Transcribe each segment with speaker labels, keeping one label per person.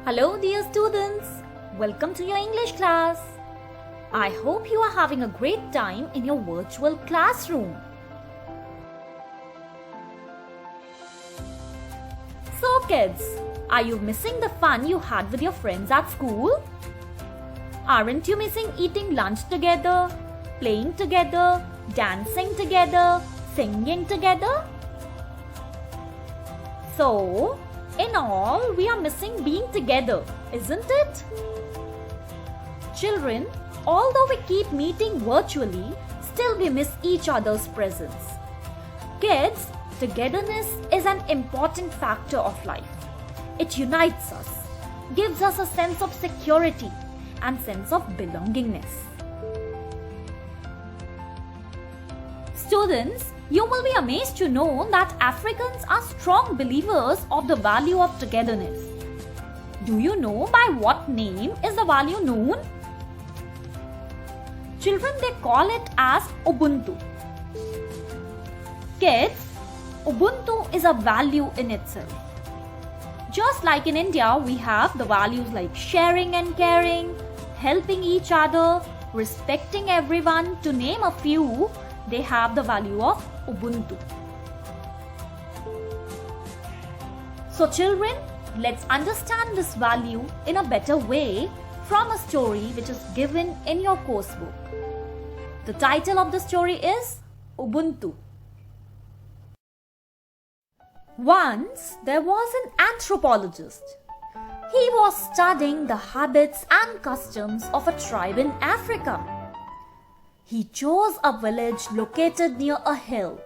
Speaker 1: Hello dear students, welcome to your English class. I hope you are having a great time in your virtual classroom. So kids, are you missing the fun you had with your friends at school? Aren't you missing eating lunch together, playing together, dancing together, singing together? So, in all, we are missing being together, isn't it? Children, although we keep meeting virtually, still we miss each other's presence. Kids, togetherness is an important factor of life. It unites us, gives us a sense of security and sense of belongingness. Students, you will be amazed to know that Africans are strong believers of the value of togetherness. Do you know by what name is the value known? Children, they call it as Ubuntu. Kids, Ubuntu is a value in itself. Just like in India, we have the values like sharing and caring, helping each other, respecting everyone, to name a few. They have the value of Ubuntu. So children, let's understand this value in a better way from a story which is given in your course book. The title of the story is Ubuntu. Once there was an anthropologist. He was studying the habits and customs of a tribe in Africa. He chose a village located near a hill.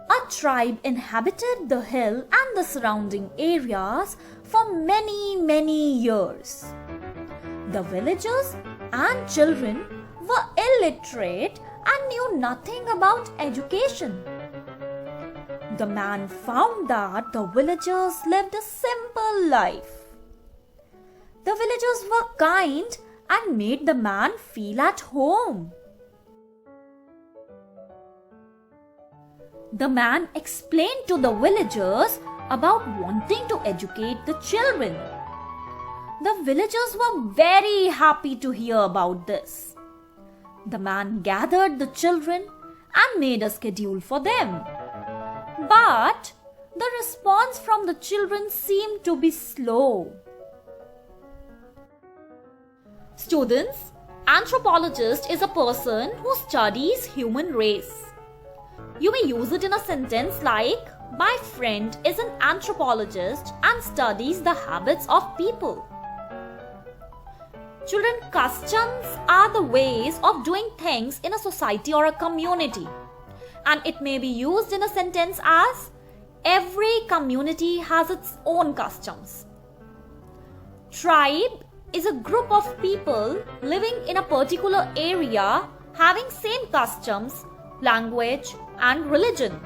Speaker 1: A tribe inhabited the hill and the surrounding areas for many years. The villagers and children were illiterate and knew nothing about education. The man found that the villagers lived a simple life. The villagers were kind and made the man feel at home. The man explained to the villagers about wanting to educate the children. The villagers were very happy to hear about this. The man gathered the children and made a schedule for them. But the response from the children seemed to be slow. Students, anthropologist is a person who studies human race. You may use it in a sentence like, my friend is an anthropologist and studies the habits of people. Children, customs are the ways of doing things in a society or a community. And it may be used in a sentence as, every community has its own customs. Tribe is a group of people living in a particular area having same customs, language and religion.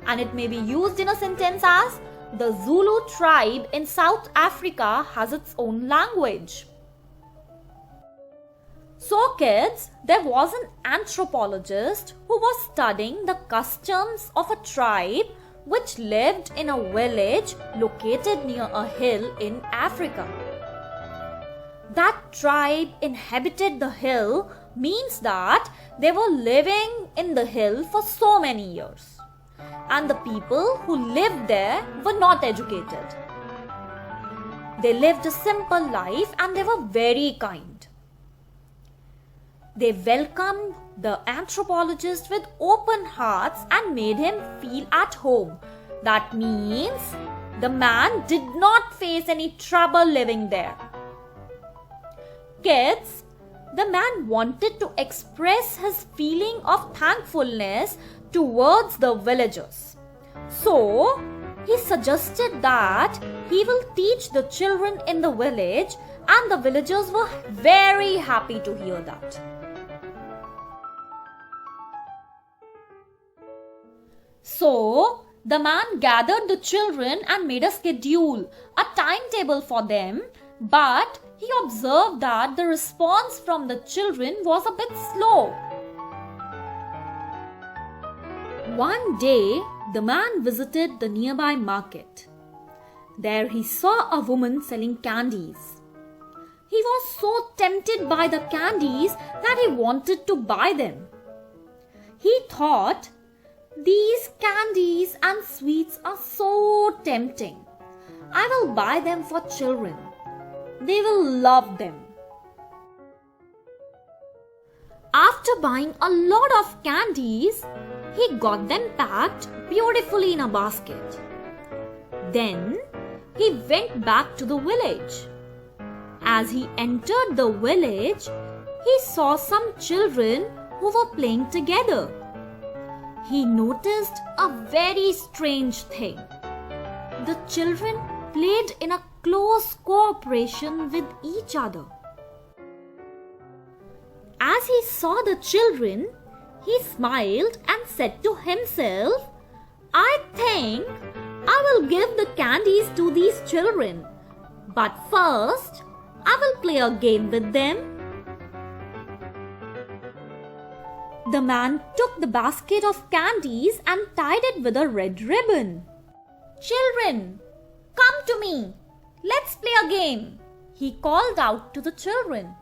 Speaker 1: And it may be used in a sentence as, the Zulu tribe in South Africa has its own language. So kids, there was an anthropologist who was studying the customs of a tribe which lived in a village located near a hill in Africa. That tribe inhabited the hill means that they were living in the hill for so many years. And the people who lived there were not educated. They lived a simple life and they were very kind. They welcomed the anthropologist with open hearts and made him feel at home. That means the man did not face any trouble living there. Kids, the man wanted to express his feeling of thankfulness towards the villagers. So, he suggested that he will teach the children in the village, and the villagers were very happy to hear that. So, the man gathered the children and made a schedule, a timetable for them, but he observed that the response from the children was a bit slow. One day, the man visited the nearby market. There he saw a woman selling candies. He was so tempted by the candies that he wanted to buy them. He thought, "These candies and sweets are so tempting. I will buy them for children. They will love them." After buying a lot of candies, he got them packed beautifully in a basket. Then he went back to the village. As he entered the village, he saw some children who were playing together. He noticed a very strange thing. The children played in a close cooperation with each other. As he saw the children, he smiled and said to himself, "I think I will give the candies to these children. But first, I will play a game with them." The man took the basket of candies and tied it with a red ribbon. "Children, come to me. Let's play a game," he called out to the children.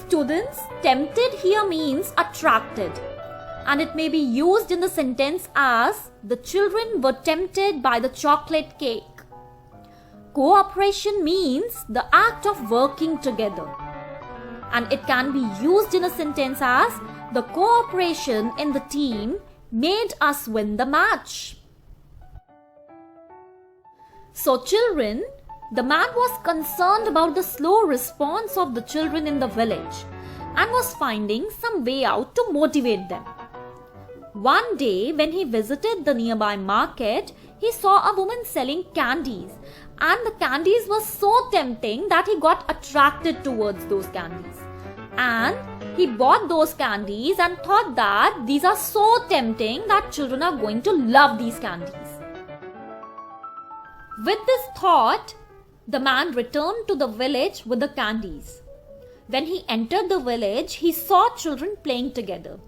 Speaker 1: Students, tempted here means attracted, and it may be used in the sentence as the children were tempted by the chocolate cake. Cooperation means the act of working together, and it can be used in a sentence as the cooperation in the team made us win the match. So children, the man was concerned about the slow response of the children in the village and was finding some way out to motivate them. One day, when he visited the nearby market, he saw a woman selling candies, and the candies were so tempting that he got attracted towards those candies. And he bought those candies and thought that these are so tempting that children are going to love these candies. With this thought, the man returned to the village with the candies. When he entered the village, he saw children playing together.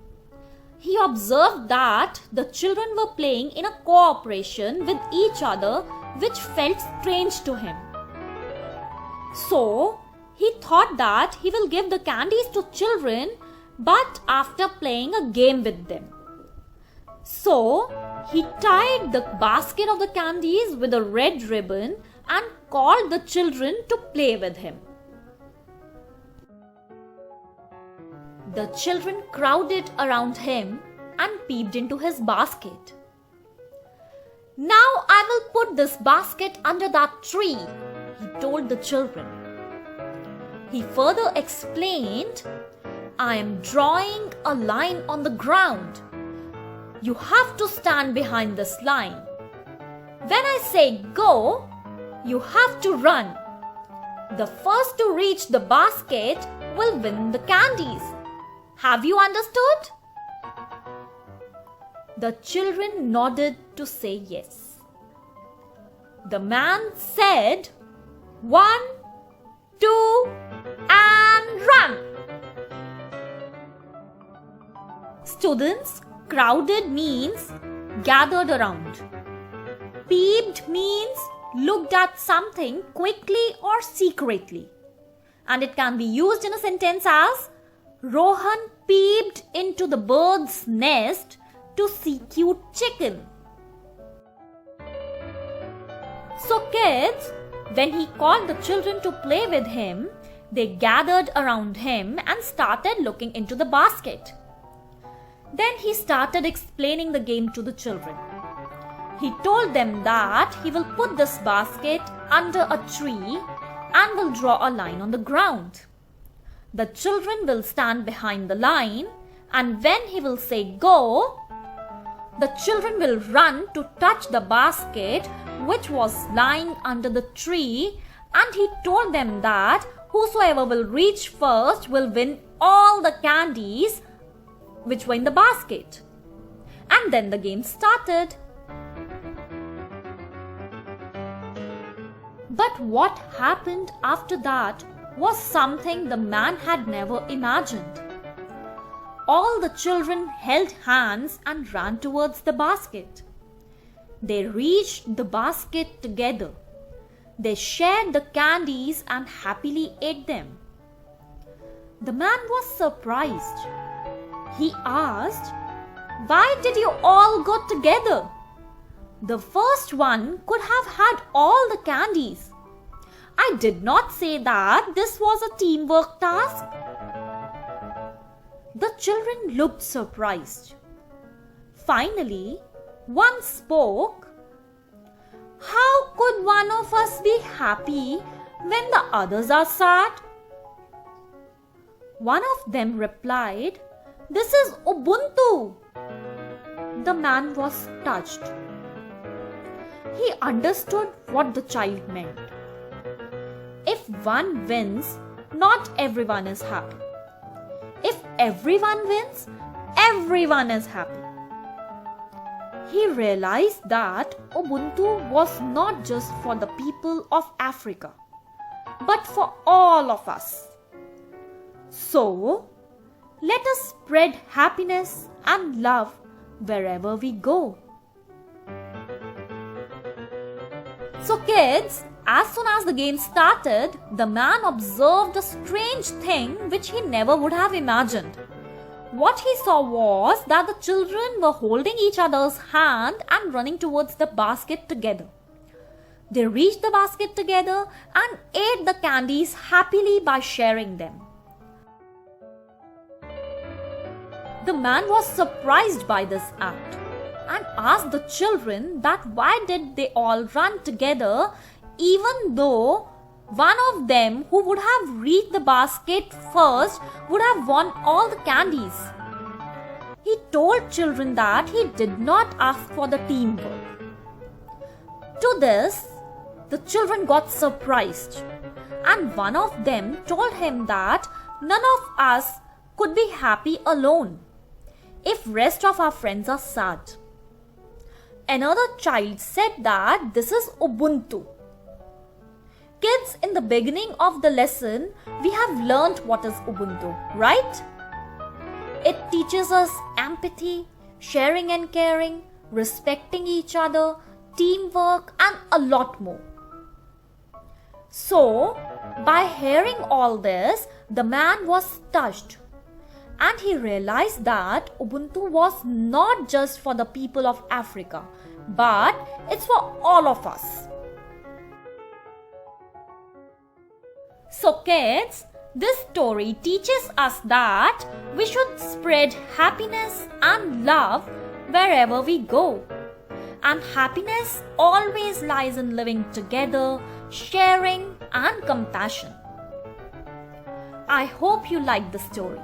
Speaker 1: He observed that the children were playing in a cooperation with each other, which felt strange to him. So, he thought that he will give the candies to children, but after playing a game with them. So, he tied the basket of the candies with a red ribbon and called the children to play with him. The children crowded around him and peeped into his basket. "Now I will put this basket under that tree," he told the children. He further explained, "I am drawing a line on the ground. You have to stand behind this line. When I say go, you have to run. The first to reach the basket will win the candies. Have you understood?" The children nodded to say yes. The man said, "1, 2, and run!" Students, crowded means gathered around. Peeped means looked at something quickly or secretly. And it can be used in a sentence as Rohan peeped into the bird's nest to see cute chicken. So kids, when he called the children to play with him, they gathered around him and started looking into the basket. Then he started explaining the game to the children. He told them that he will put this basket under a tree and will draw a line on the ground. The children will stand behind the line, and when he will say go, the children will run to touch the basket which was lying under the tree, and he told them that whosoever will reach first will win all the candies which were in the basket. And then the game started. But what happened after that was something the man had never imagined. All the children held hands and ran towards the basket. They reached the basket together. They shared the candies and happily ate them. The man was surprised. He asked, "Why did you all go together? The first one could have had all the candies. I did not say that this was a teamwork task." The children looked surprised. Finally, one spoke. "How could one of us be happy when the others are sad?" One of them replied, "This is Ubuntu." The man was touched. He understood what the child meant. If one wins, not everyone is happy. If everyone wins, everyone is happy. He realized that Ubuntu was not just for the people of Africa, but for all of us. So, let us spread happiness and love wherever we go. So kids, as soon as the game started, the man observed a strange thing which he never would have imagined. What he saw was that the children were holding each other's hand and running towards the basket together. They reached the basket together and ate the candies happily by sharing them. The man was surprised by this act and asked the children that why did they all run together even though one of them who would have reached the basket first would have won all the candies. He told children that he did not ask for the teamwork. To this, the children got surprised, and one of them told him that none of us could be happy alone if rest of our friends are sad. Another child said that this is Ubuntu. Kids, in the beginning of the lesson, we have learnt what is Ubuntu, right? It teaches us empathy, sharing and caring, respecting each other, teamwork, and a lot more. So, by hearing all this, the man was touched. And he realized that Ubuntu was not just for the people of Africa, but it's for all of us. So kids, this story teaches us that we should spread happiness and love wherever we go. And happiness always lies in living together, sharing and compassion. I hope you liked the story.